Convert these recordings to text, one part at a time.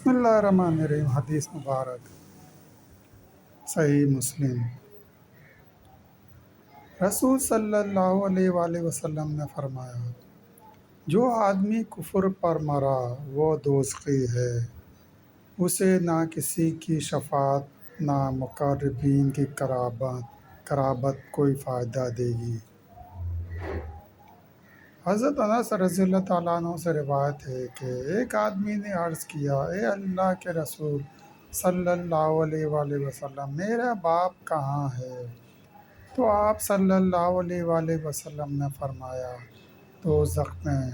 بسم اللہ الرحمن الرحیم۔ حدیث مبارک صحیح مسلم۔ رسول صلی اللہ علیہ وآلہ وسلم نے فرمایا، جو آدمی کفر پر مرا وہ دوزخی ہے، اسے نہ کسی کی شفاعت نہ مقربین کی قرابت کوئی فائدہ دے گی۔ حضرت انس رضی اللہ تعالیٰ عنہ سے روایت ہے کہ ایک آدمی نے عرض کیا، اے اللہ کے رسول صلی اللہ علیہ وآلہ وسلم، میرا باپ کہاں ہے؟ تو آپ صلی اللہ علیہ وآلہ وسلم نے فرمایا، دوزخ میں۔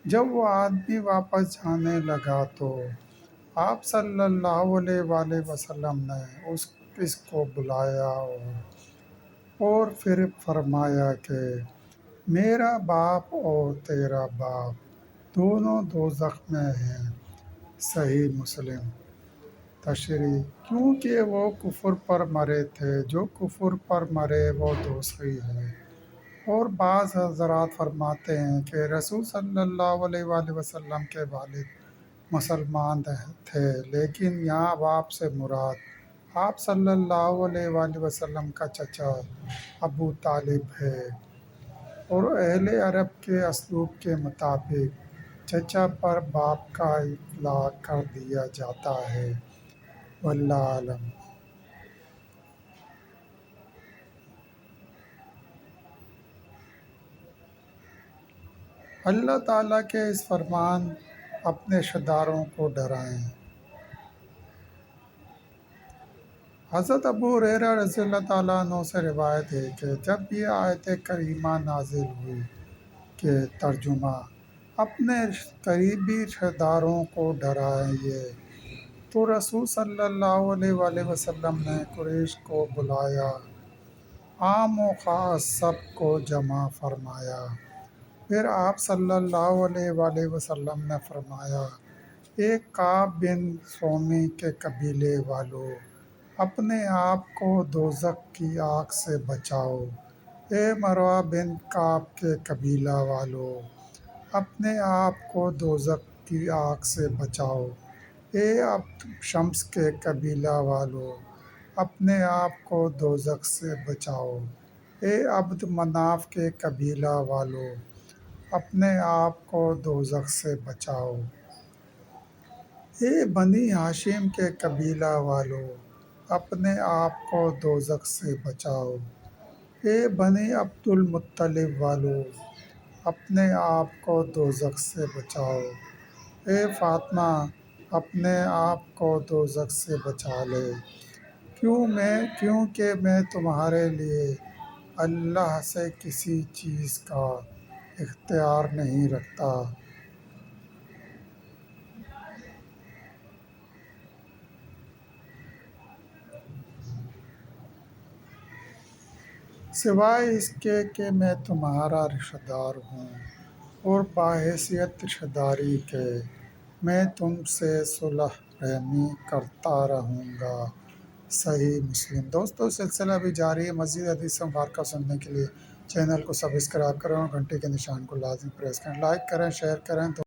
جب وہ آدمی واپس جانے لگا تو آپ صلی اللہ علیہ وآلہ وسلم نے اس کو بلایا اور پھر فرمایا کہ میرا باپ اور تیرا باپ دونوں دوزخ میں ہیں۔ صحیح مسلم۔ تشریح: کیونکہ وہ کفر پر مرے تھے، جو کفر پر مرے وہ دوزخی ہے۔ اور بعض حضرات فرماتے ہیں کہ رسول صلی اللہ علیہ وآلہ وسلم کے والد مسلمان تھے، لیکن یہاں باپ سے مراد آپ صلی اللہ علیہ وآلہ وسلم کا چچا ابو طالب ہے۔ اور اہل عرب کے اسلوب کے مطابق چچا پر باپ کا اطلاق کر دیا جاتا ہے۔ واللہ اعلم۔ اللہ تعالیٰ کے اس فرمان اپنے رشتہ داروں کو ڈرائیں۔ حضرت ابو ہریرہ رضی اللہ تعالیٰ عنہ سے روایت ہے کہ جب یہ آیت کریمہ نازل ہوئی کہ ترجمہ اپنے قریبی رشتہ داروں کو ڈرائیے، تو رسول صلی اللہ علیہ وآلہ وسلم نے قریش کو بلایا، عام و خاص سب کو جمع فرمایا۔ پھر آپ صلی اللہ علیہ وآلہ وسلم نے فرمایا، اے کعب بن سومی کے قبیلے والو، اپنے آپ کو دوزخ کی آگ سے بچاؤ۔ اے مروہ بن کعب کے قبیلہ والو، اپنے آپ کو دوزخ کی آگ سے بچاؤ۔ اے عبد شمس کے قبیلہ والو، اپنے آپ کو دوزخ سے بچاؤ۔ اے عبد مناف کے قبیلہ والو، اپنے آپ کو دوزخ سے بچاؤ۔ اے بنی ہاشم کے قبیلہ والو، اپنے آپ کو دوزخ سے بچاؤ۔ اے بنی عبد المطلب والو، اپنے آپ کو دوزخ سے بچاؤ۔ اے فاطمہ، اپنے آپ کو دوزخ سے بچا لے، کیونکہ میں تمہارے لیے اللہ سے کسی چیز کا اختیار نہیں رکھتا۔ سوائے اس کے کہ میں تمہارا رشتہ دار ہوں، اور بحیثیت رشتہ داری کے میں تم سے صلح رحمی کرتا رہوں گا۔ صحیح مسلم۔ دوستو، سلسلہ بھی جاری ہے۔ مزید حدیث مبارکہ سننے کے لیے چینل کو سبسکرائب کریں اور گھنٹی کے نشان کو لازمی پریس کریں۔ لائک کریں، شیئر کریں۔